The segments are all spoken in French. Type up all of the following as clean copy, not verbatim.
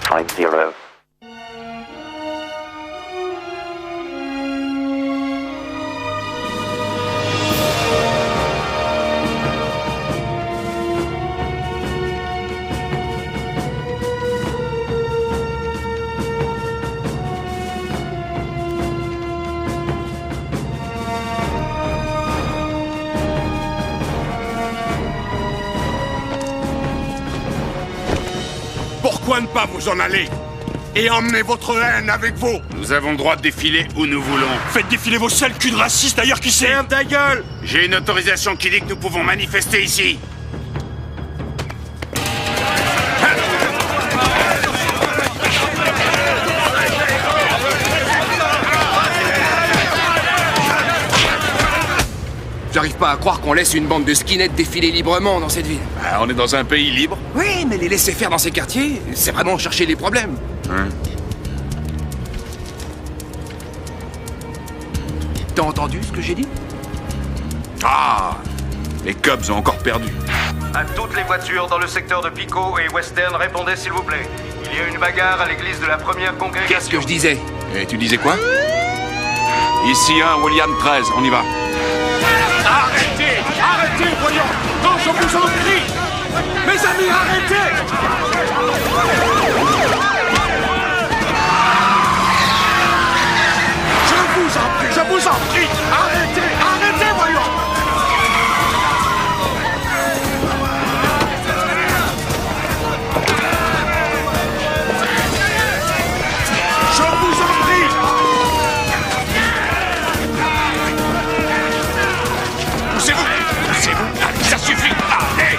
650. Pourquoi ne pas vous en aller et emmener votre haine avec vous? Nous avons le droit de défiler où nous voulons. Faites défiler vos sales culs de racistes d'ailleurs qui c'est. Ferme ta gueule! J'ai une autorisation qui dit que nous pouvons manifester ici. J'arrive pas à croire qu'on laisse une bande de skinheads défiler librement dans cette ville. Ah, on est dans un pays libre. Oui, mais les laisser faire dans ces quartiers, c'est vraiment chercher les problèmes. T'as entendu ce que j'ai dit? Ah! Les Cubs ont encore perdu. À toutes les voitures dans le secteur de Pico et Western, répondez s'il vous plaît. Il y a une bagarre à l'église de la première congrégation. Qu'est-ce que je disais? Et tu disais quoi? Ici 1, William 13, on y va. Arrêtez! Arrêtez, voyons! Non, je vous en prie! Mes amis, arrêtez! Je vous en prie! Arrêtez! Arrêtez, voyons! Je vous en prie! Poussez-vous! Poussez-vous! Allez, ça suffit! Allez!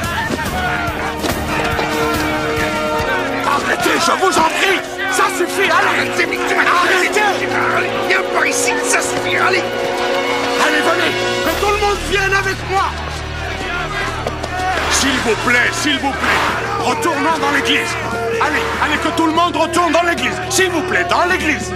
Arrêtez, je vous en prie! Ça suffit! Allez! Arrêtez! Viens par ici, ça suffit, allez! Allez, venez! Que tout le monde vienne avec moi! S'il vous plaît, retournons dans l'église! Allez, allez, que tout le monde retourne dans l'église! S'il vous plaît, dans l'église!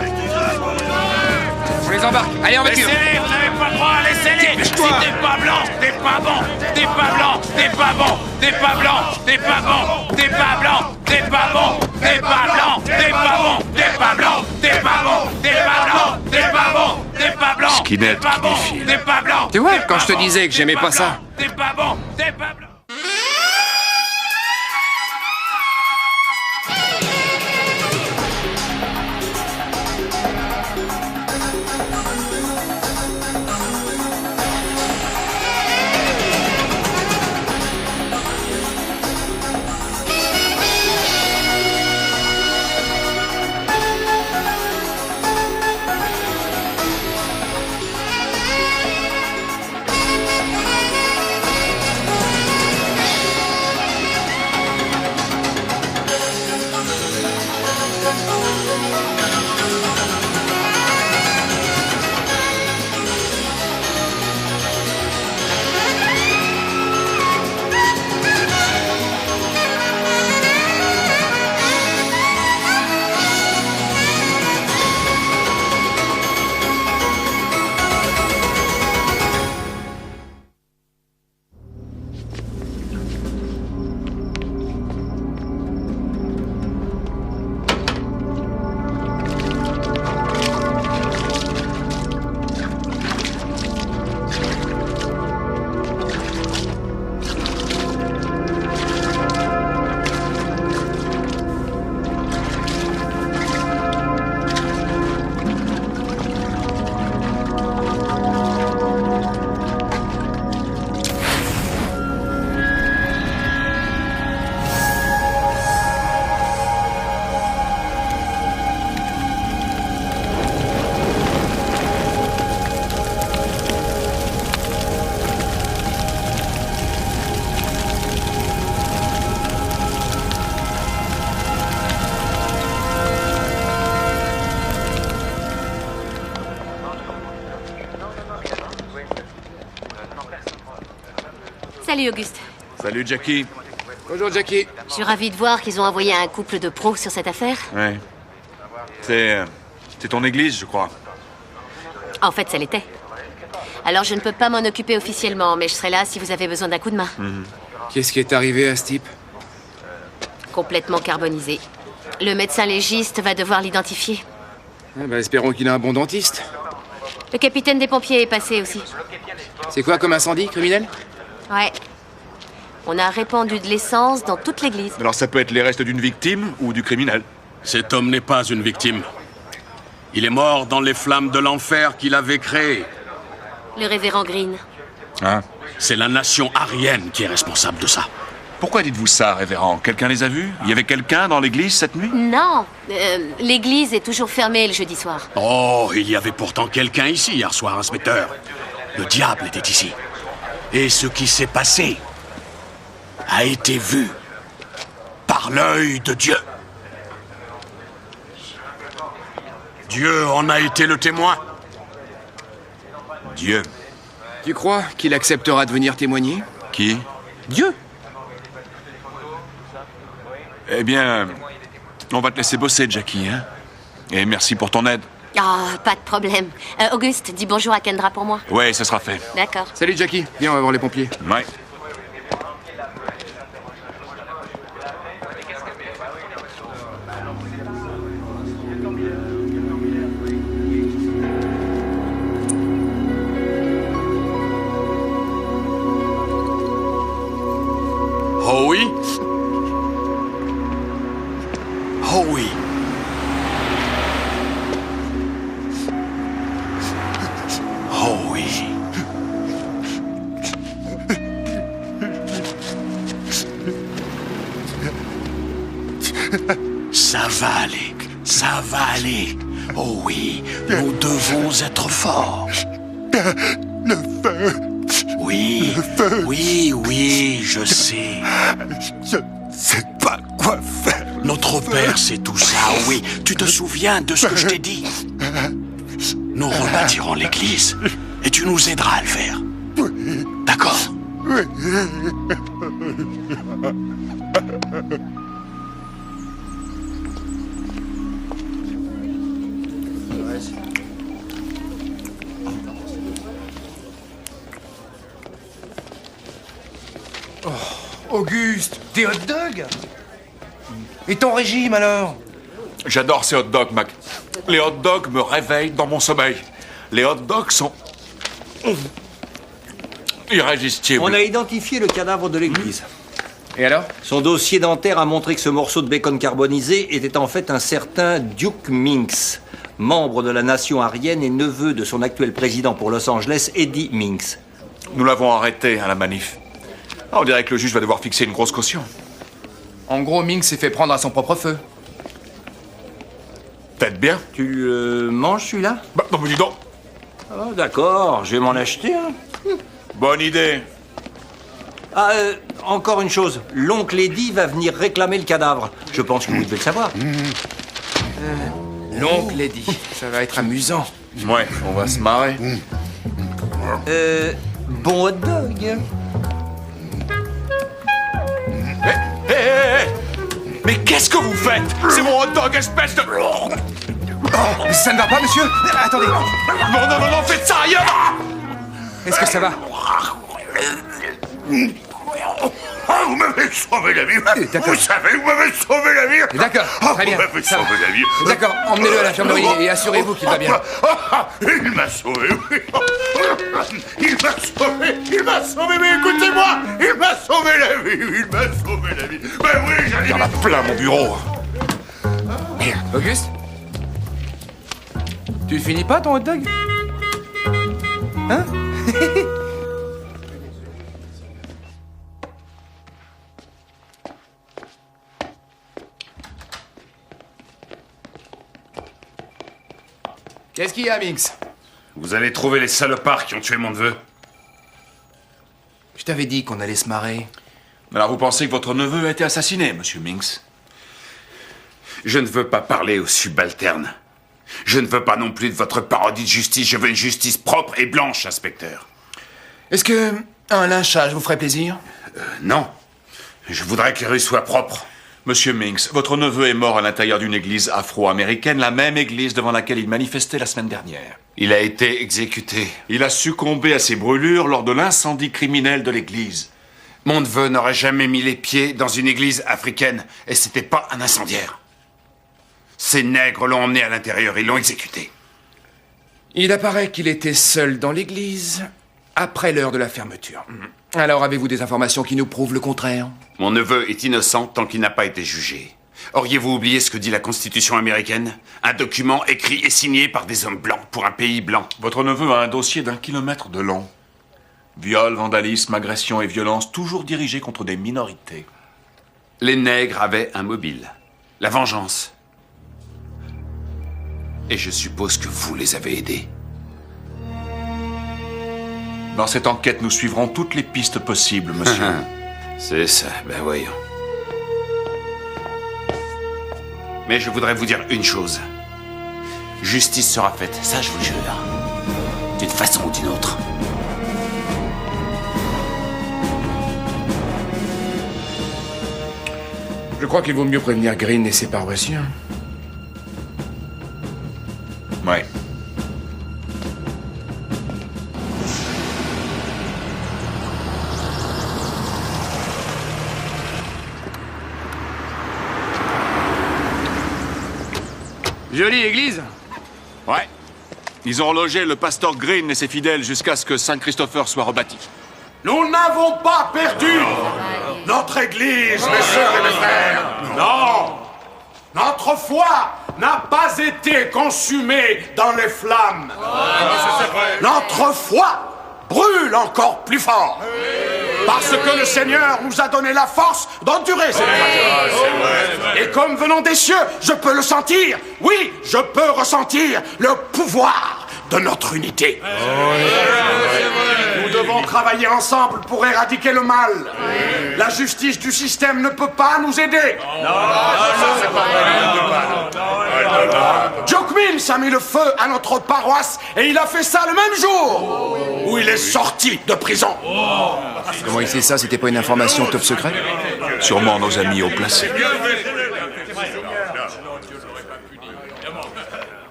On les embarque. Allez, en voiture. Laissez-les, vous n'avez pas le droit, laissez-les! Dépêche-toi. Si t'es pas blanc, t'es pas bon! T'es pas blanc, t'es pas bon! T'es pas blanc, t'es pas bon! T'es pas blanc, t'es pas bon! T'es pas blanc, t'es pas bon! T'es pas blanc, t'es pas bon! T'es pas blanc, t'es pas bon! T'es pas blanc! Skinhead t'es pas qui bon! défile. T'es pas blanc! Tu vois, t'es quand pas je te bon, disais que t'es j'aimais pas ça. blanc, t'es pas bon! T'es pas blanc! Salut Auguste. Salut Jackie. Bonjour, Jackie. Je suis ravie de voir qu'ils ont envoyé un couple de pros sur cette affaire. Ouais. C'est ton église, je crois. En fait, ça l'était. Alors je ne peux pas m'en occuper officiellement, mais je serai là si vous avez besoin d'un coup de main. Qu'est-ce qui est arrivé à ce type? Complètement carbonisé. Le médecin légiste va devoir l'identifier. Ah bah, espérons qu'il a un bon dentiste. Le capitaine des pompiers est passé aussi. C'est quoi comme incendie, criminel? Ouais. On a répandu de l'essence dans toute l'église. Alors ça peut être les restes d'une victime ou du criminel. Cet homme n'est pas une victime. Il est mort dans les flammes de l'enfer qu'il avait créé. Le révérend Green. Hein? C'est la nation aryenne qui est responsable de ça. Pourquoi dites-vous ça, révérend? Quelqu'un les a vus? Il y avait quelqu'un dans l'église cette nuit? Non, l'église est toujours fermée le jeudi soir. Oh, il y avait pourtant quelqu'un ici hier soir, inspecteur. Le diable était ici. Et ce qui s'est passé a été vu par l'œil de Dieu. Dieu en a été le témoin. Dieu. Tu crois qu'il acceptera de venir témoigner? Qui? Dieu! Eh bien, on va te laisser bosser, Jackie, hein? Et merci pour ton aide. Ah, pas de problème. Auguste, dis bonjour à Kendra pour moi. Ouais, ça sera fait. D'accord. Salut, Jackie. Viens, on va voir les pompiers. Ouais. Oh oui? Oh oui. Oh oui. Ça va aller, ça va aller. Oh oui, nous devons être forts. Le feu. Oui, Le feu. oui, je sais. Je sais pas quoi faire. Notre père sait tout ça, oui. Tu te souviens de ce que je t'ai dit? Nous rebâtirons l'église et tu nous aideras à le faire. D'accord? Auguste, des hot dogs? Et ton régime alors? J'adore ces hot dogs, Mac. Les hot dogs me réveillent dans mon sommeil. Les hot dogs sont irrésistibles. On a identifié le cadavre de l'église. Et alors? Son dossier dentaire a montré que ce morceau de bacon carbonisé était en fait un certain Duke Minx, membre de la nation aryenne et neveu de son actuel président pour Los Angeles, Eddie Minx. Nous l'avons arrêté à la manif. Ah, on dirait que le juge va devoir fixer une grosse caution. En gros, Ming s'est fait prendre à son propre feu. Peut-être bien. Tu le manges celui-là? Bah, non mais dis donc. Ah, d'accord, je vais m'en acheter un. Bonne idée. Ah, encore une chose. L'oncle Eddie va venir réclamer le cadavre. Je pense que vous devez le savoir. L'oncle Eddie. Ça va être amusant. Ouais, on va se marrer. Bon hot dog. Hé Mais qu'est-ce que vous faites? C'est mon hot dog, espèce de... Ça ne va pas, monsieur? Attendez, Non, faites ça ailleurs! est-ce que ça va? Vous m'avez sauvé la vie. D'accord. Vous savez, vous m'avez sauvé la vie. D'accord, très bien. Vous m'avez Ça va. sauvé la vie. D'accord, emmenez-le à l'infirmerie et assurez-vous qu'il va bien. Il m'a sauvé, oui. Il m'a sauvé, mais écoutez-moi. Il m'a sauvé la vie, Ben oui, j'allais... Il y en a plein, mon bureau. Auguste? Tu finis pas ton hot dog? Hein? Qu'est-ce qu'il y a, Minx? Vous allez trouver les salopards qui ont tué mon neveu. Je t'avais dit qu'on allait se marrer. Alors vous pensez que votre neveu a été assassiné, monsieur Minx? Je ne veux pas parler aux subalternes. Je ne veux pas non plus de votre parodie de justice. Je veux une justice propre et blanche, inspecteur. Est-ce que un lynchage vous ferait plaisir? Non. Je voudrais que les rues soient propres. Monsieur Minx, votre neveu est mort à l'intérieur d'une église afro-américaine, la même église devant laquelle il manifestait la semaine dernière. Il a été exécuté. Il a succombé à ses brûlures lors de l'incendie criminel de l'église. Mon neveu n'aurait jamais mis les pieds dans une église africaine. Et c'était pas un incendiaire. Ces nègres l'ont emmené à l'intérieur, ils l'ont exécuté. Il apparaît qu'il était seul dans l'église après l'heure de la fermeture. Alors avez-vous des informations qui nous prouvent le contraire? Mon neveu est innocent tant qu'il n'a pas été jugé. Auriez-vous oublié ce que dit la Constitution américaine? Un document écrit et signé par des hommes blancs pour un pays blanc. Votre neveu a un dossier d'1 kilomètre de long. Viol, vandalisme, agression et violence, toujours dirigés contre des minorités. Les nègres avaient un mobile. La vengeance. Et je suppose que vous les avez aidés. Dans cette enquête, nous suivrons toutes les pistes possibles, monsieur. C'est ça, ben voyons. Mais je voudrais vous dire une chose. Justice sera faite, ça je vous le jure. D'une façon ou d'une autre. Je crois qu'il vaut mieux prévenir Green et ses paroissiens. Ouais. Jolie église. Ouais. Ils ont logé le pasteur Green et ses fidèles jusqu'à ce que Saint-Christopher soit rebâti. Nous n'avons pas perdu notre église, mes sœurs et mes frères. Non. Notre foi n'a pas été consumée dans les flammes. Notre foi brûle encore plus fort. Parce que le Seigneur nous a donné la force d'endurer cette tragédie. Et comme venant des cieux, je peux le sentir. Oui, je peux ressentir le pouvoir de notre unité. Nous devons travailler ensemble pour éradiquer le mal. La justice du système ne peut pas nous aider. Duke Mills a mis le feu à notre paroisse et il a fait ça le même jour où il est sorti de prison. Comment il sait ça? C'était pas une information top secret? Sûrement nos amis au placé.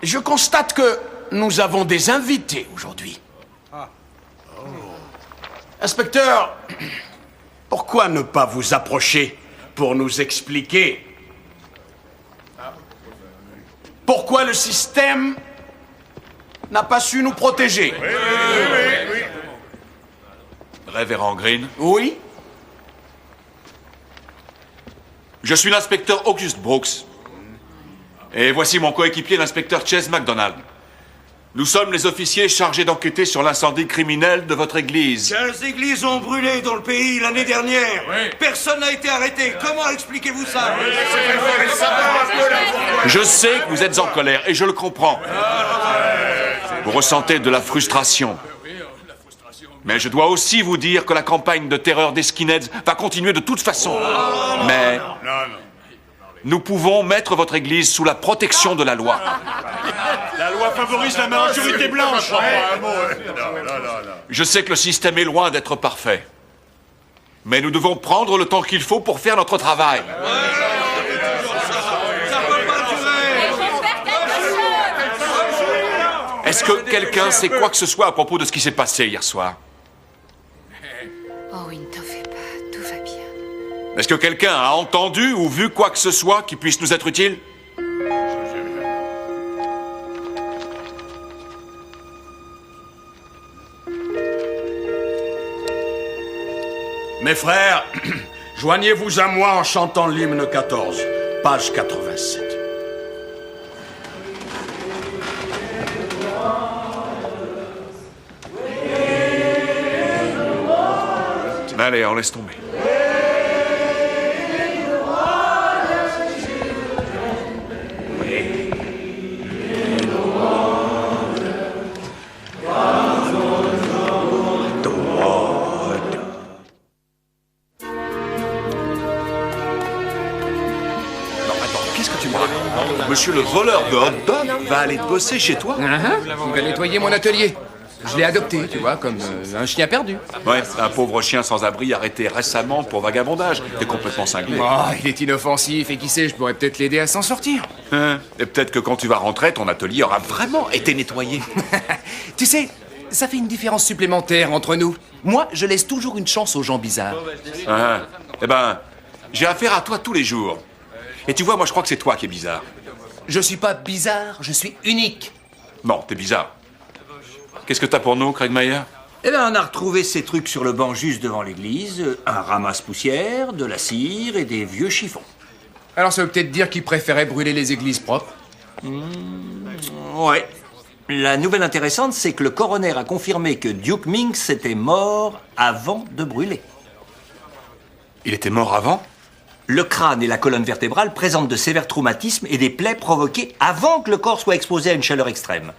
Je constate que nous avons des invités aujourd'hui. Inspecteur, pourquoi ne pas vous approcher pour nous expliquer pourquoi le système n'a pas su nous protéger? Révérend Green. Oui? Je suis l'inspecteur August Brooks. Et voici mon coéquipier, l'inspecteur Chase MacDonald. Nous sommes les officiers chargés d'enquêter sur l'incendie criminel de votre église. 15 églises ont brûlé dans le pays l'année dernière. Oui. Personne n'a été arrêté. Comment expliquez-vous ça? Je sais que vous êtes en colère, et je le comprends. Vous ressentez de la frustration. Mais je dois aussi vous dire que la campagne de terreur des skinheads va continuer de toute façon. Mais nous pouvons mettre votre église sous la protection de la loi. La loi favorise la majorité blanche. Je sais que le système est loin d'être parfait. Mais nous devons prendre le temps qu'il faut pour faire notre travail. Est-ce que quelqu'un sait quoi que ce soit à propos de ce qui s'est passé hier soir? Oh oui, ne t'en fais pas, tout va bien. Est-ce que quelqu'un a entendu ou vu quoi que ce soit qui puisse nous être utile? Mes frères, joignez-vous à moi en chantant l'hymne 14, page 87. Allez, on laisse tomber. Monsieur le voleur de hot dog va aller bosser chez toi? Il va nettoyer mon atelier. Je l'ai adopté, tu vois, comme un chien perdu. Ouais, un pauvre chien sans abri arrêté récemment pour vagabondage. T'es complètement cinglé. Oh, il est inoffensif et qui sait, je pourrais peut-être l'aider à s'en sortir. Et peut-être que quand tu vas rentrer, ton atelier aura vraiment été nettoyé. Tu sais, ça fait une différence supplémentaire entre nous. Moi, je laisse toujours une chance aux gens bizarres. Eh ben, j'ai affaire à toi tous les jours. Et tu vois, moi je crois que c'est toi qui es bizarre. Je suis pas bizarre, je suis unique. Non, t'es bizarre. Qu'est-ce que t'as pour nous, Craig Mayer? Eh bien, on a retrouvé ces trucs sur le banc juste devant l'église. Un ramasse-poussière, de la cire et des vieux chiffons. Alors ça veut peut-être dire qu'il préférait brûler les églises propres. Ouais. La nouvelle intéressante, c'est que le coroner a confirmé que Duke Minx était mort avant de brûler. Il était mort avant? Le crâne et la colonne vertébrale présentent de sévères traumatismes et des plaies provoquées avant que le corps soit exposé à une chaleur extrême.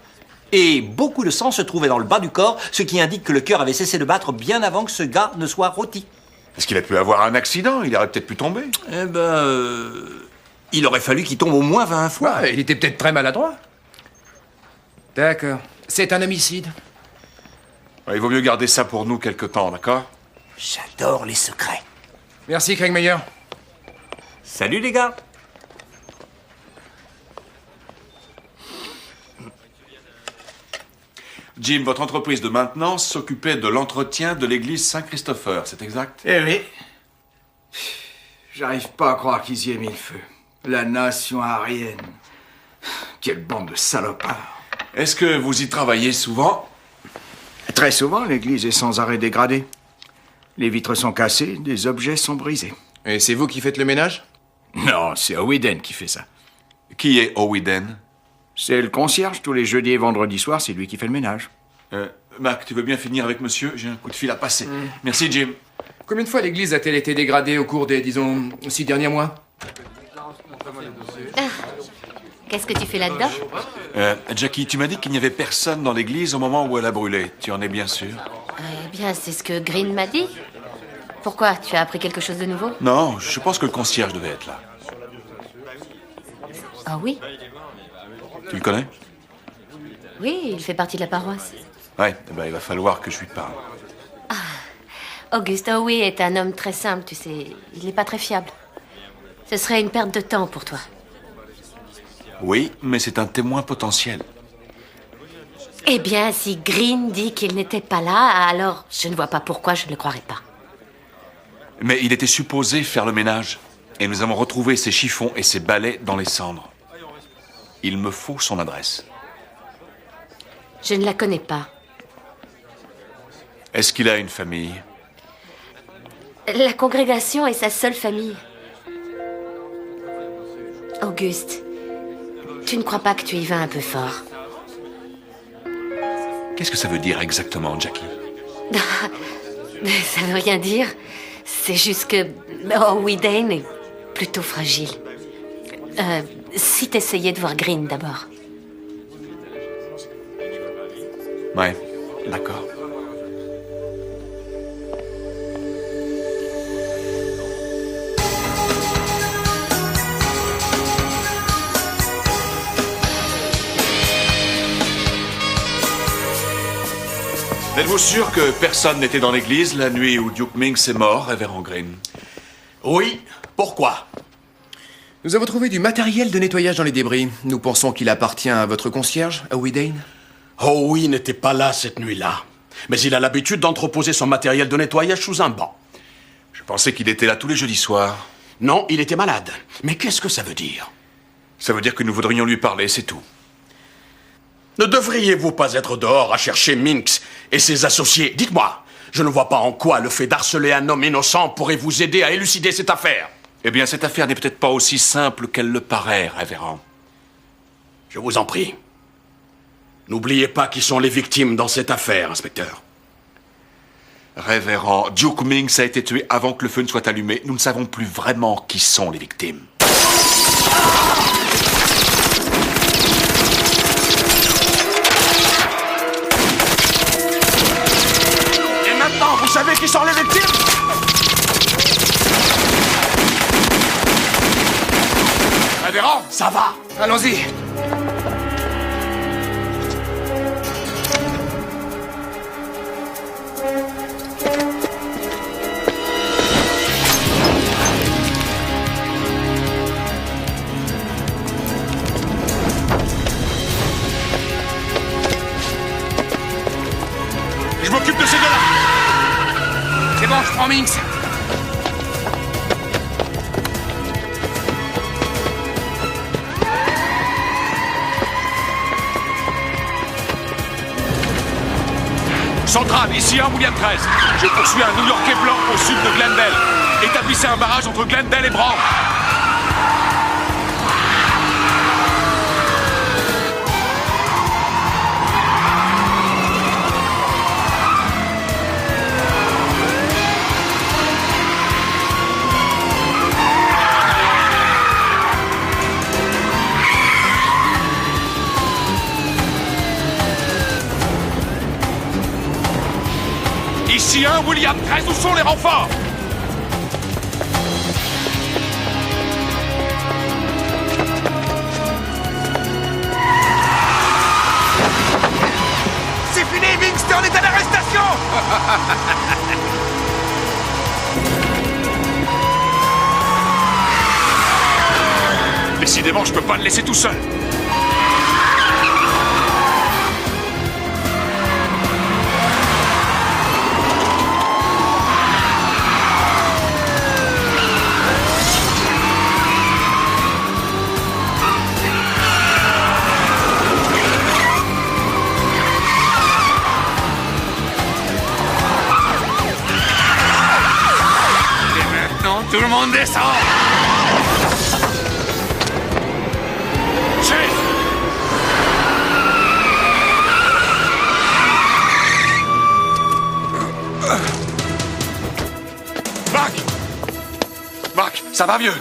Et beaucoup de sang se trouvait dans le bas du corps, ce qui indique que le cœur avait cessé de battre bien avant que ce gars ne soit rôti. Est-ce qu'il a pu avoir un accident? Il aurait peut-être pu tomber. Eh ben... il aurait fallu qu'il tombe au moins 20 fois. Ouais, il était peut-être très maladroit. D'accord. C'est un homicide. Ouais, il vaut mieux garder ça pour nous quelque temps, d'accord? J'adore les secrets. Merci, Craig Mayer. Salut les gars. Jim, votre entreprise de maintenance s'occupait de l'entretien de l'église Saint-Christopher, c'est exact? Eh oui. J'arrive pas à croire qu'ils y aient mis le feu. La nation aryenne. Quelle bande de salopards. Est-ce que vous y travaillez souvent? Très souvent, l'église est sans arrêt dégradée. Les vitres sont cassées, des objets sont brisés. Et c'est vous qui faites le ménage? Non, c'est Owiden qui fait ça. Qui est Owiden? C'est le concierge, tous les jeudis et vendredis soirs, c'est lui qui fait le ménage. Mac, tu veux bien finir avec monsieur? J'ai un coup de fil à passer. Merci, Jim. Combien de fois l'église a-t-elle été dégradée au cours des, disons, 6 derniers mois? Qu'est-ce que tu fais là-dedans? Jackie, tu m'as dit qu'il n'y avait personne dans l'église au moment où elle a brûlé. Tu en es bien sûr? Eh bien, c'est ce que Green m'a dit. Pourquoi? Tu as appris quelque chose de nouveau? Non, je pense que le concierge devait être là. Ah oui? Tu le connais? Oui, il fait partie de la paroisse. Ouais, eh ben, il va falloir que je lui parle. Auguste Howe est un homme très simple, tu sais. Il n'est pas très fiable. Ce serait une perte de temps pour toi. Oui, mais c'est un témoin potentiel. Eh bien, si Green dit qu'il n'était pas là, alors je ne vois pas pourquoi je ne le croirais pas. Mais il était supposé faire le ménage. Et nous avons retrouvé ses chiffons et ses balais dans les cendres. Il me faut son adresse. Je ne la connais pas. Est-ce qu'il a une famille? La congrégation est sa seule famille. Auguste, tu ne crois pas que tu y vas un peu fort? Qu'est-ce que ça veut dire exactement, Jackie? Ça veut rien dire. C'est juste que Owiden est plutôt fragile. Si t'essayais de voir Green d'abord. Ouais, d'accord. Êtes-vous sûr que personne n'était dans l'église la nuit où Duke Minx est mort, révérend Green? Oui, pourquoi? Nous avons trouvé du matériel de nettoyage dans les débris. Nous pensons qu'il appartient à votre concierge, Owiden. Oh oui, n'était pas là cette nuit-là. Mais il a l'habitude d'entreposer son matériel de nettoyage sous un banc. Je pensais qu'il était là tous les jeudis soirs. Non, il était malade. Mais qu'est-ce que ça veut dire? Ça veut dire que nous voudrions lui parler, c'est tout. Ne devriez-vous pas être dehors à chercher Minx et ses associés? Dites-moi, je ne vois pas en quoi le fait d'harceler un homme innocent pourrait vous aider à élucider cette affaire. Eh bien, cette affaire n'est peut-être pas aussi simple qu'elle le paraît, révérend. Je vous en prie. N'oubliez pas qui sont les victimes dans cette affaire, inspecteur. Révérend, Duke Minx a été tué avant que le feu ne soit allumé. Nous ne savons plus vraiment qui sont les victimes. Et maintenant, vous savez qui sont les victimes? Révérend, ça va. Allons-y. Je m'occupe de ces deux-là. C'est bon, je prends Minx. Centrale, ici 1 William 13. Je poursuis un New-Yorkais blanc au sud de Glendale. Établissez un barrage entre Glendale et Brown. Ici 1 William 13, où sont les renforts? C'est fini, Vince, on est à l'arrestation. Décidément, je peux pas le laisser tout seul. Tout le monde descend. Chase! Marc, ça va mieux?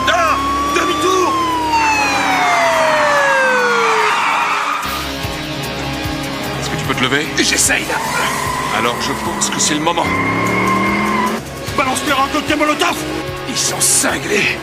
Ah! Demi-tour! Est-ce que tu peux te lever? J'essaye. Alors je pense que c'est le moment. Balance-leur un cocktail Molotov! Ils sont cinglés.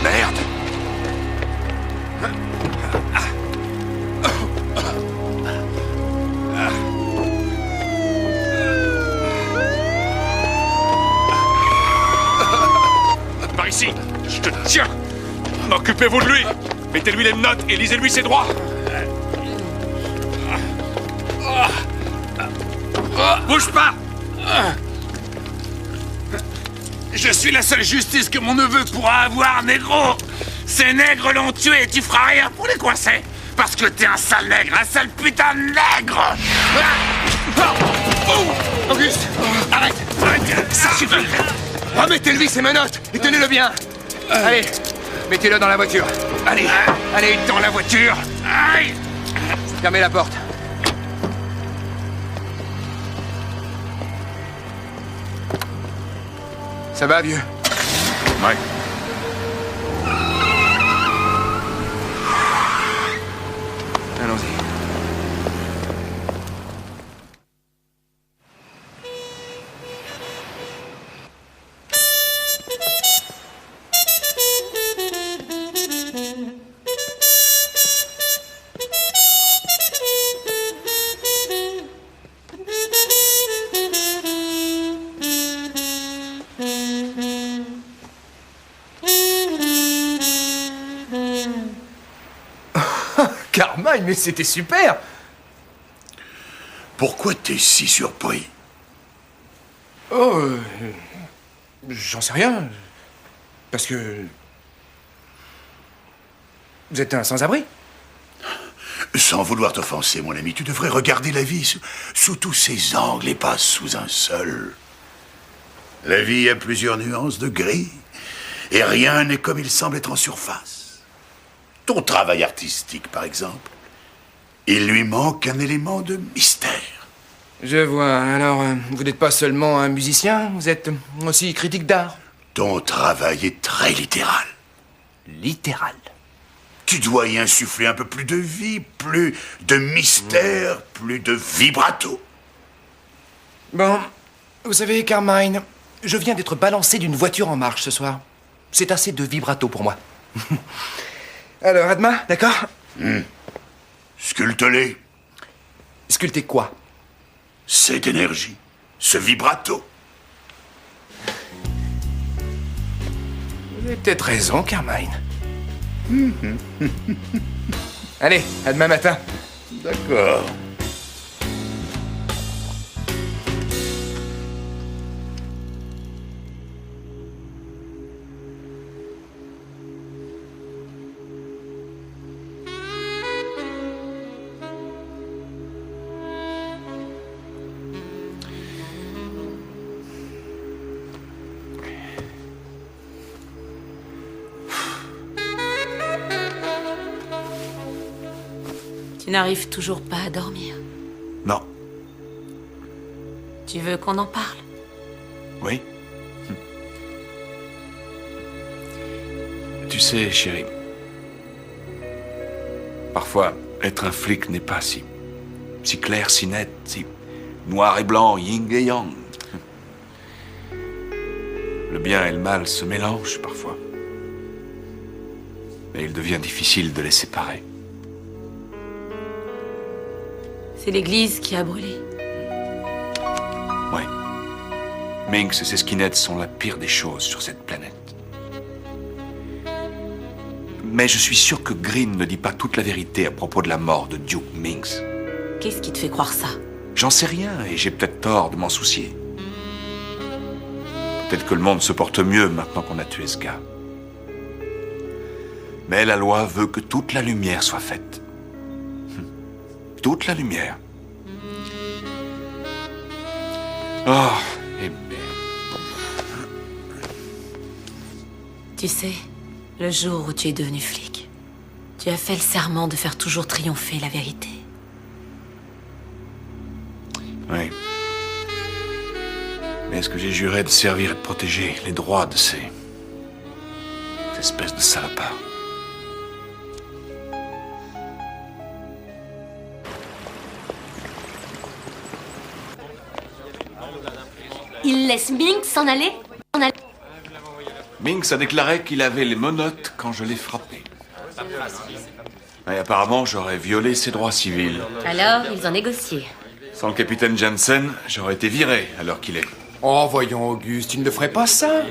Merde. Par ici, je te tiens. Occupez-vous de lui. Mettez-lui les notes et lisez-lui ses droits. Bouge pas. Je suis la seule justice que mon neveu pourra avoir, négro. Ces nègres l'ont tué et tu feras rien pour les coincer. Parce que t'es un sale nègre, un sale putain de nègre. Auguste, arrête, ça suffit. Remettez-lui ses menottes et tenez-le bien. Allez, mettez-le dans la voiture. Allez, dans la voiture. Aïe. Fermez la porte. Ça va, vieux? Ouais. Allons-y. Carmine, mais c'était super! Pourquoi t'es si surpris? Oh, j'en sais rien. Parce que... Vous êtes un sans-abri? Sans vouloir t'offenser, mon ami, tu devrais regarder la vie sous tous ses angles et pas sous un seul. La vie a plusieurs nuances de gris, et rien n'est comme il semble être en surface. Ton travail artistique, par exemple, il lui manque un élément de mystère. Je vois. Alors, vous n'êtes pas seulement un musicien, vous êtes aussi critique d'art. Ton travail est très littéral. Littéral. Tu dois y insuffler un peu plus de vie, plus de mystère, plus de vibrato. Bon, vous savez, Carmine, je viens d'être balancé d'une voiture en marche ce soir. C'est assez de vibrato pour moi. Alors, à demain, d'accord? Sculpte-les. Sculpter quoi? Cette énergie, ce vibrato. Vous avez peut-être raison, Carmine. Allez, à demain matin. D'accord. Tu n'arrives toujours pas à dormir. Non. Tu veux qu'on en parle? Oui. Tu sais, chérie, parfois, être un flic n'est pas si clair, si net, si noir et blanc, yin et yang. Le bien et le mal se mélangent parfois. Et il devient difficile de les séparer. C'est l'église qui a brûlé. Oui. Minx et ses skinheads sont la pire des choses sur cette planète. Mais je suis sûr que Green ne dit pas toute la vérité à propos de la mort de Duke Minx. Qu'est-ce qui te fait croire ça? J'en sais rien et j'ai peut-être tort de m'en soucier. Peut-être que le monde se porte mieux maintenant qu'on a tué ce gars. Mais la loi veut que toute la lumière soit faite. Toute la lumière. Oh, et merde. Tu sais, le jour où tu es devenu flic, tu as fait le serment de faire toujours triompher la vérité. Oui. Mais est-ce que j'ai juré de servir et de protéger les droits de ces espèces de salopards? Il laisse Minx s'en aller? Minx a déclaré qu'il avait les menottes quand je l'ai frappé. Et apparemment, j'aurais violé ses droits civils. Alors, ils ont négocié. Sans le capitaine Jensen, j'aurais été viré à l'heure qu'il est. Oh, voyons, Auguste, tu ne le ferais pas, ça?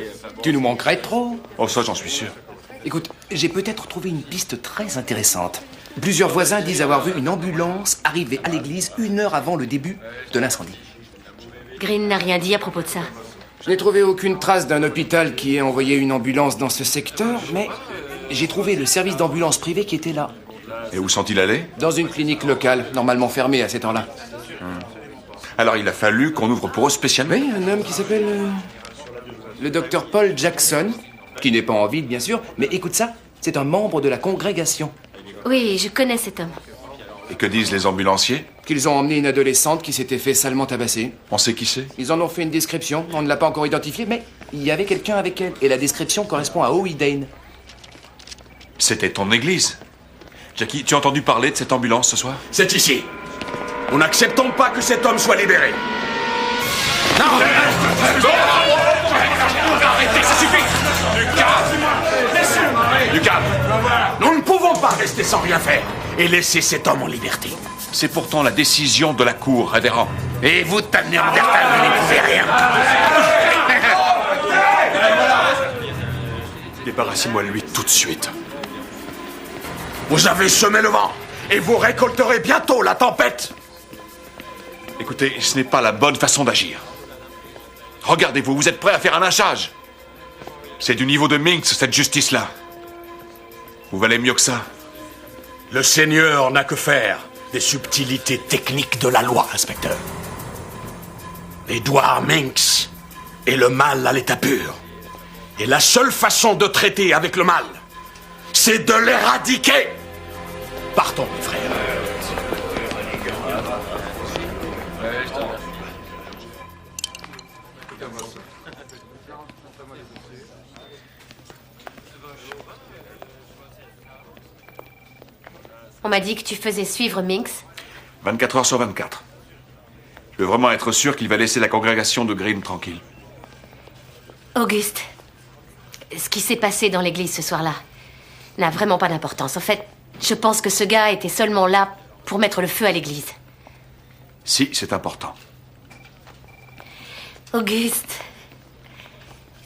Tu nous manquerais trop. Oh, ça, j'en suis sûr. Écoute, j'ai peut-être trouvé une piste très intéressante. Plusieurs voisins disent avoir vu une ambulance arriver à l'église 1 heure avant le début de l'incendie. Green n'a rien dit à propos de ça. Je n'ai trouvé aucune trace d'un hôpital qui ait envoyé une ambulance dans ce secteur, mais j'ai trouvé le service d'ambulance privée qui était là. Et où sont-ils allés? Dans une clinique locale, normalement fermée à cette heure-là. Alors il a fallu qu'on ouvre pour eux spécialement? Oui, un homme qui s'appelle... le docteur Paul Jackson, qui n'est pas en ville, bien sûr, mais écoute ça, c'est un membre de la congrégation. Oui, je connais cet homme. Et que disent les ambulanciers? Qu'ils ont emmené une adolescente qui s'était fait salement tabasser. On sait qui c'est? Ils en ont fait une description, on ne l'a pas encore identifiée, mais il y avait quelqu'un avec elle. Et la description correspond à Howie Dane. C'était ton église. Jackie, tu as entendu parler de cette ambulance ce soir? C'est ici. Nous n'acceptons pas que cet homme soit libéré. Non! Arrêtez, ça suffit! Lucas! Nous ne pouvons pas rester sans rien faire et laisser cet homme en liberté. C'est pourtant la décision de la cour, révérend. Et vous, Néandertal, vous n'y pouvez rien. Débarrassez-moi de lui tout de suite. Vous avez semé le vent et vous récolterez bientôt la tempête. Écoutez, ce n'est pas la bonne façon d'agir. Regardez-vous, vous êtes prêts à faire un lynchage. C'est du niveau de Minx, cette justice-là. Vous valez mieux que ça. Le Seigneur n'a que faire des subtilités techniques de la loi, inspecteur. Edward Minx est le mal à l'état pur. Et la seule façon de traiter avec le mal, c'est de l'éradiquer. Partons, mes frères. On m'a dit que tu faisais suivre Minx. 24 heures sur 24. Je veux vraiment être sûr qu'il va laisser la congrégation de Green tranquille. Auguste, ce qui s'est passé dans l'église ce soir-là, n'a vraiment pas d'importance. En fait, je pense que ce gars était seulement là pour mettre le feu à l'église. Si, c'est important. Auguste,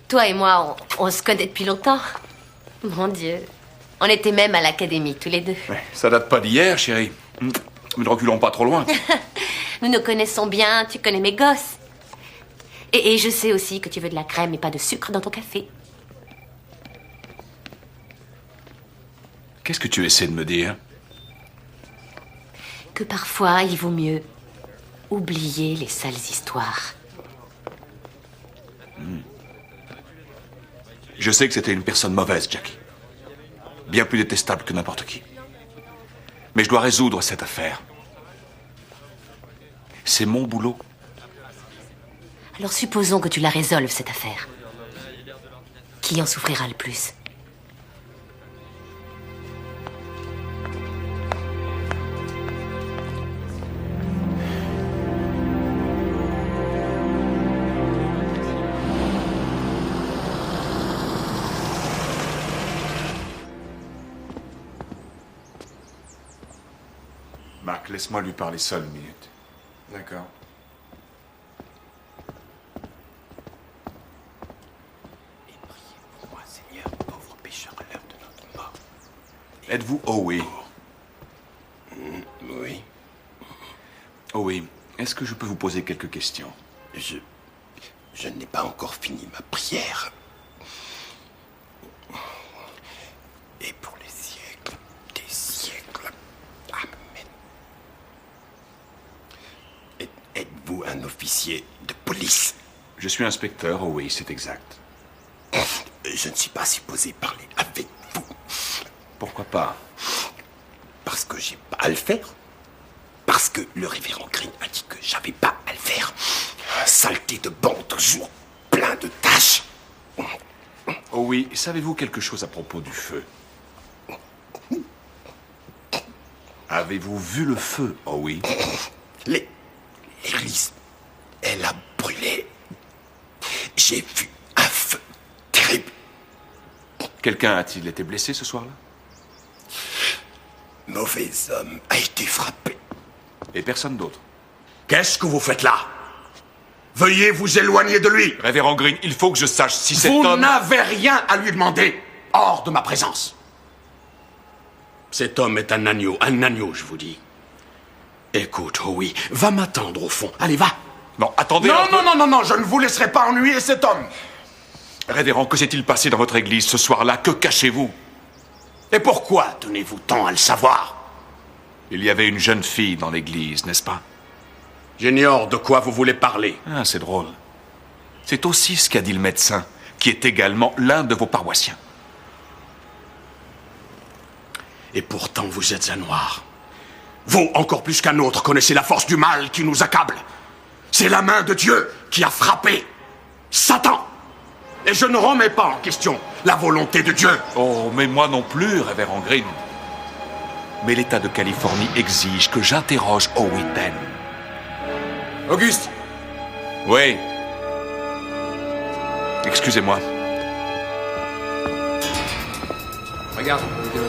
toi et moi, on se connaît depuis longtemps. Mon Dieu. On était même à l'académie, tous les deux. Ouais, ça date pas d'hier, chérie. Mais ne reculons pas trop loin. Nous nous connaissons bien, tu connais mes gosses. Et je sais aussi que tu veux de la crème et pas de sucre dans ton café. Qu'est-ce que tu essaies de me dire? Que parfois, il vaut mieux oublier les sales histoires. Je sais que c'était une personne mauvaise, Jackie. Bien plus détestable que n'importe qui. Mais je dois résoudre cette affaire. C'est mon boulot. Alors supposons que tu la résolves, cette affaire. Qui en souffrira le plus? Mac, laisse-moi lui parler seul une minute. D'accord. Êtes-vous Howie? Oui. Howie, est-ce que je peux vous poser quelques questions? Je n'ai pas encore fini ma prière. Et pour les siècles des siècles. Amen. Êtes-vous un officier de police? Je suis inspecteur, Howie, c'est exact. Je ne suis pas supposé parler avec vous. Pourquoi pas? Parce que j'ai pas à le faire. Parce que le révérend Green a dit que j'avais pas à le faire. Saleté de banc, toujours plein de tâches. Oh oui, savez-vous quelque chose à propos du feu? Avez-vous vu le feu, oh oui? L'église, elle a brûlé. J'ai vu un feu terrible. Quelqu'un a-t-il été blessé ce soir-là? Mauvais homme a été frappé. Et personne d'autre? Qu'est-ce que vous faites là? Veuillez vous éloigner de lui. Révérend Green, il faut que je sache si cet homme... Vous n'avez rien à lui demander. Hors de ma présence. Cet homme est un agneau, je vous dis. Écoute, Howie, va m'attendre au fond. Allez, va. Non, attendez... Non, je ne vous laisserai pas ennuyer cet homme. Révérend, que s'est-il passé dans votre église ce soir-là? Que cachez-vous? Et pourquoi tenez-vous tant à le savoir? Il y avait une jeune fille dans l'église, n'est-ce pas? J'ignore de quoi vous voulez parler. Ah, c'est drôle. C'est aussi ce qu'a dit le médecin, qui est également l'un de vos paroissiens. Et pourtant, vous êtes un noir. Vous, encore plus qu'un autre, connaissez la force du mal qui nous accable. C'est la main de Dieu qui a frappé Satan. Et je ne remets pas en question la volonté de Dieu. Oh, mais moi non plus, révérend Green. Mais l'État de Californie exige que j'interroge Howie Penn. Auguste! Oui. Excusez-moi. Regarde, vidéo.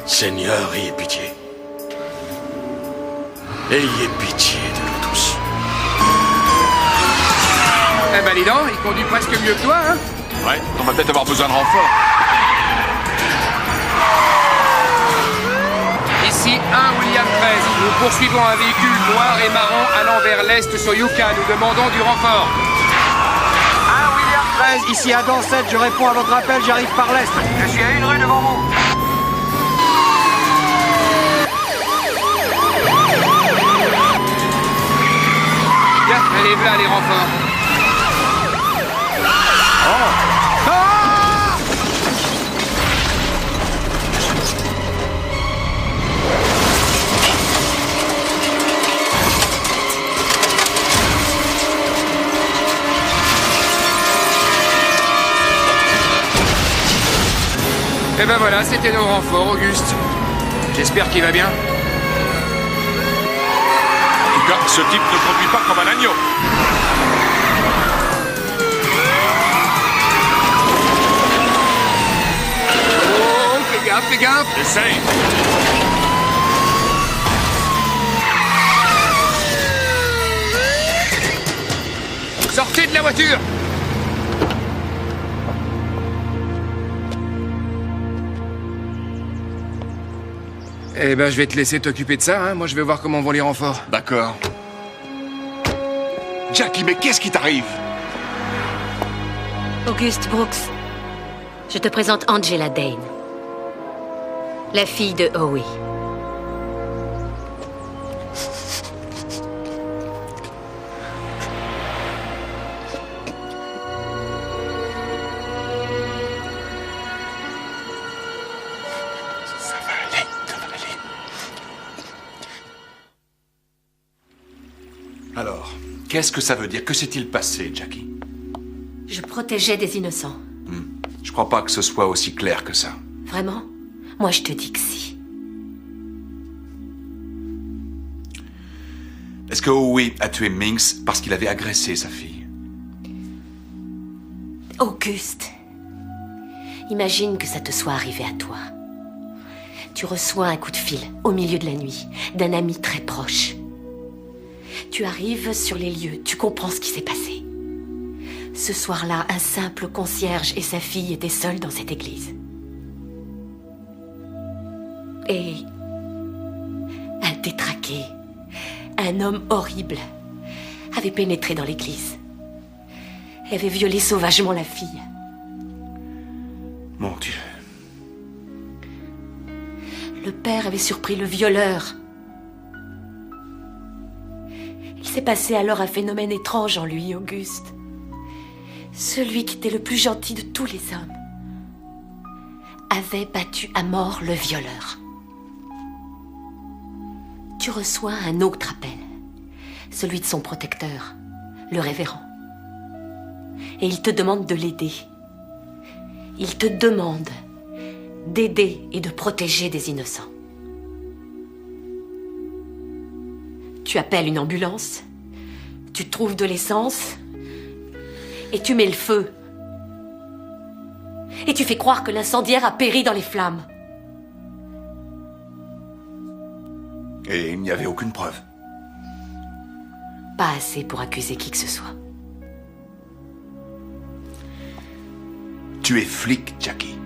Seigneur, ayez pitié. Ayez pitié de nous tous. Eh ben, dis donc, il conduit presque mieux que toi, hein? Ouais, on va peut-être avoir besoin de renfort. Ici 1 William 13. Nous poursuivons un véhicule noir et marron allant vers l'est sur Yucca. Nous demandons du renfort. 1 William 13, ici à Dorset. Je réponds à votre appel, j'arrive par l'est. Je suis à 1 rue devant vous. Bien, allez, voilà les renforts. Et ben voilà, c'était nos renforts, Auguste. J'espère qu'il va bien. En tout cas, ce type ne conduit pas comme un agneau. Oh, fais gaffe, fais gaffe. Essaye. Sortez de la voiture. Eh ben, je vais te laisser t'occuper de ça, hein. Moi, je vais voir comment vont les renforts. D'accord. Jackie, mais qu'est-ce qui t'arrive? Auguste Brooks, je te présente Angela Dane, la fille de Howie. Alors, qu'est-ce que ça veut dire? Que s'est-il passé, Jackie? Je protégeais des innocents. Je crois pas que ce soit aussi clair que ça. Vraiment? Moi, je te dis que si. Est-ce que Howie a tué Minx parce qu'il avait agressé sa fille? Auguste, imagine que ça te soit arrivé à toi. Tu reçois un coup de fil au milieu de la nuit d'un ami très proche. Tu arrives sur les lieux, tu comprends ce qui s'est passé. Ce soir-là, un simple concierge et sa fille étaient seuls dans cette église. Et un détraqué, un homme horrible, avait pénétré dans l'église et avait violé sauvagement la fille. Mon Dieu. Le père avait surpris le violeur. Il s'est passé alors un phénomène étrange en lui, Auguste. Celui qui était le plus gentil de tous les hommes avait battu à mort le violeur. Tu reçois un autre appel, celui de son protecteur, le révérend. Et il te demande de l'aider. Il te demande d'aider et de protéger des innocents. Tu appelles une ambulance, tu trouves de l'essence et tu mets le feu. Et tu fais croire que l'incendiaire a péri dans les flammes. Et il n'y avait aucune preuve. Pas assez pour accuser qui que ce soit. Tu es flic, Jackie.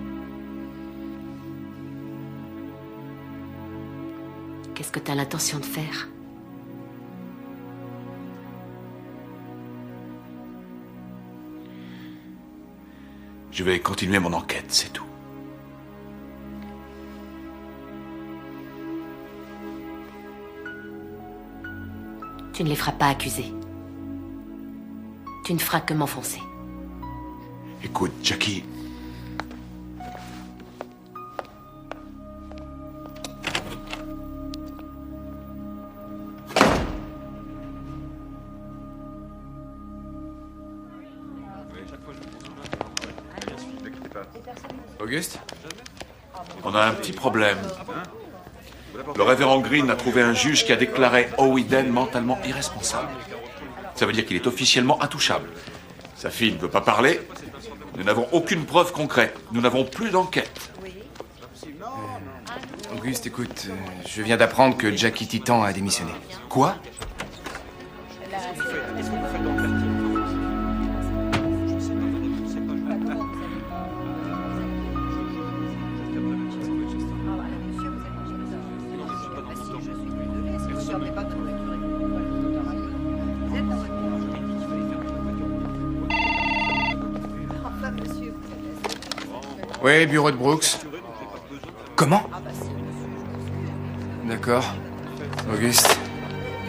Qu'est-ce que tu as l'intention de faire? Je vais continuer mon enquête, c'est tout. Tu ne les feras pas accuser. Tu ne feras que m'enfoncer. Écoute, Jackie. Auguste? On a un petit problème. Le révérend Green a trouvé un juge qui a déclaré Howie Dane mentalement irresponsable. Ça veut dire qu'il est officiellement intouchable. Sa fille ne veut pas parler. Nous n'avons aucune preuve concrète. Nous n'avons plus d'enquête. Auguste, écoute, je viens d'apprendre que Jackie Titan a démissionné. Quoi? Oui, bureau de Brooks. Comment? D'accord. Auguste,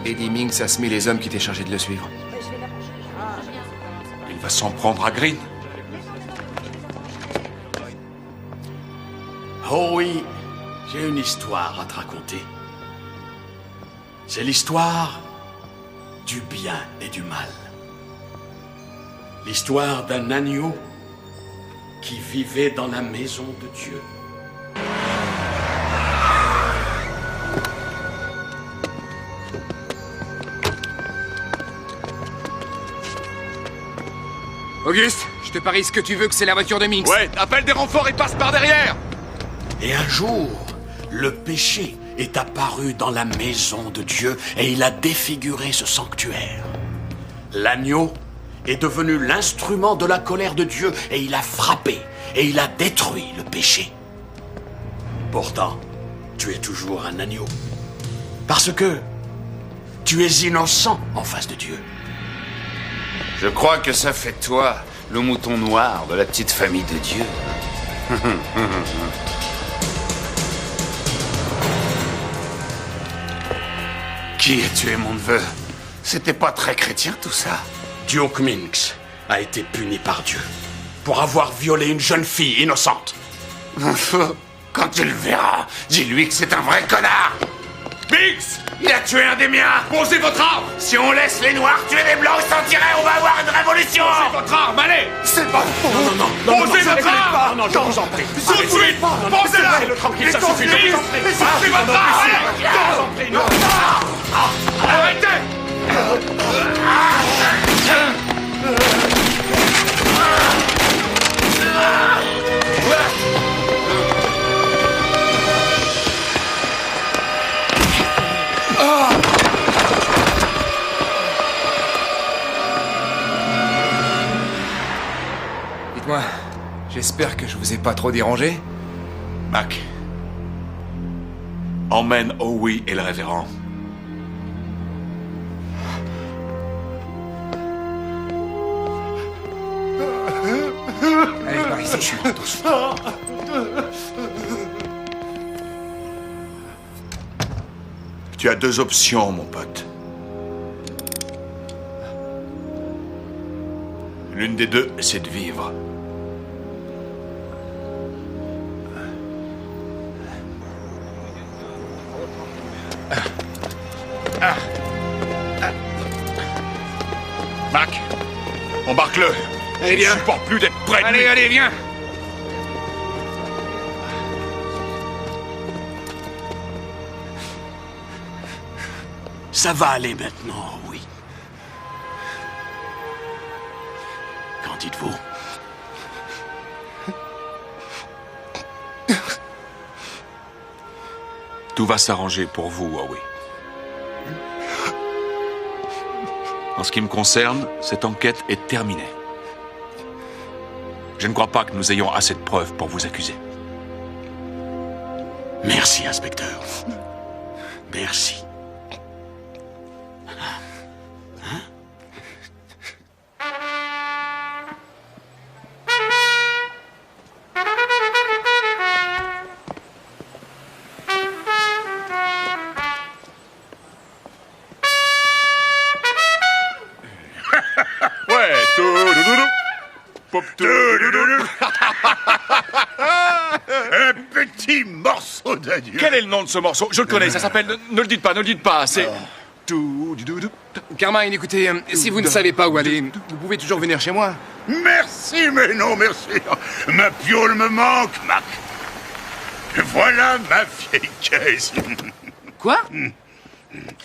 Eddie Minx a semé les hommes qui étaient chargés de le suivre. Il va s'en prendre à Green. Oh oui, j'ai une histoire à te raconter. C'est l'histoire du bien et du mal. L'histoire d'un agneau qui vivait dans la maison de Dieu. Auguste, je te parie ce que tu veux que c'est la voiture de Minx. Ouais, appelle des renforts et passe par derrière. Et un jour, le péché est apparu dans la maison de Dieu et il a défiguré ce sanctuaire. L'agneau est devenu l'instrument de la colère de Dieu et il a frappé et il a détruit le péché. Pourtant, tu es toujours un agneau. Parce que tu es innocent en face de Dieu. Je crois que ça fait de toi le mouton noir de la petite famille de Dieu. Qui a tué mon neveu? C'était pas très chrétien tout ça. Duke Minx a été puni par Dieu pour avoir violé une jeune fille innocente. Quand tu le verras, dis-lui que c'est un vrai connard. Minx! Il a tué un des miens. Posez votre arme! Si on laisse les noirs tuer les blancs sans tirer, on va avoir une révolution. Posez votre arme, allez! C'est pas... Non, Posez votre arme! Non, je vous en prie. Tout de suite! Posez-la! Tranquille, ça suffit. Posez votre arme! Arrêtez! Dites-moi, j'espère que je vous ai pas trop dérangé. Mac, emmène Howie et le révérend. Allez, par ici. Tu as deux options, mon pote. L'une des deux, c'est de vivre. Mac, embarque-le. Allez, Je viens. ne supporte plus d'être près de lui. Allez, allez, viens. Ça va aller maintenant, oui. Qu'en dites-vous? Tout va s'arranger pour vous, Howie. En ce qui me concerne, cette enquête est terminée. Je ne crois pas que nous ayons assez de preuves pour vous accuser. Merci, inspecteur. Merci. Ouais, Un petit morceau d'adieu. Quel est le nom de ce morceau? Je le connais, ça s'appelle... Ne le dites pas, ne le dites pas, c'est... Carmine, écoutez, si vous ne savez pas où aller, vous pouvez toujours venir chez moi. Merci, mais non, merci. Ma piole me manque, Mac. Voilà ma vieille caisse. Quoi?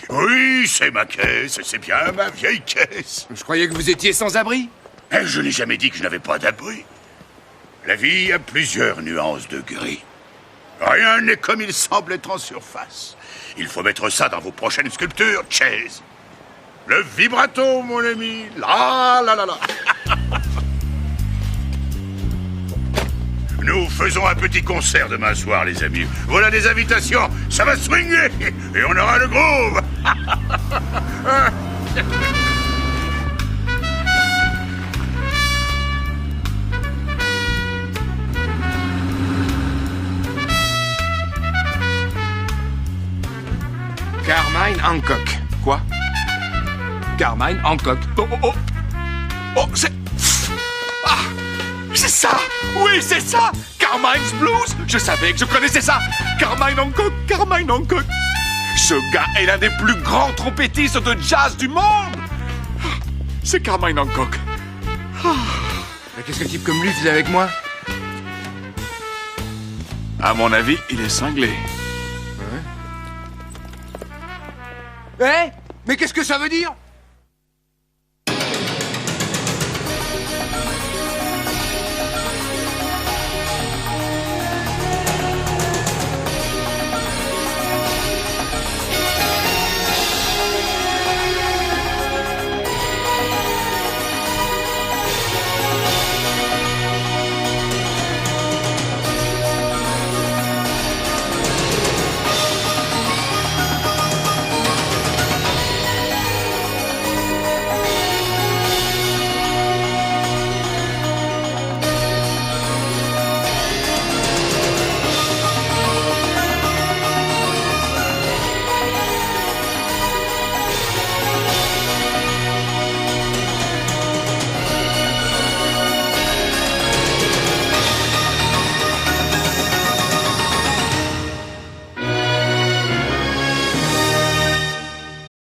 Oui, c'est ma caisse, c'est bien ma vieille caisse. Je croyais que vous étiez sans abri. Je n'ai jamais dit que je n'avais pas d'abri. La vie a plusieurs nuances de gris. Rien n'est comme il semble être en surface. Il faut mettre ça dans vos prochaines sculptures, Chase. Le vibrato, mon ami. La la la la. Nous faisons un petit concert demain soir, les amis. Voilà des invitations. Ça va swinger et on aura le groove. Carmine Hancock. Quoi? Carmine Hancock. Oh, c'est... Ah! C'est ça! Oui, c'est ça! Carmine's Blues! Je savais que je connaissais ça! Carmine Hancock, Carmine Hancock! Ce gars est l'un des plus grands trompettistes de jazz du monde! C'est Carmine Hancock. Mais qu'est-ce que type comme lui faisait avec moi? À mon avis, il est cinglé. Eh? Mais qu'est-ce que ça veut dire?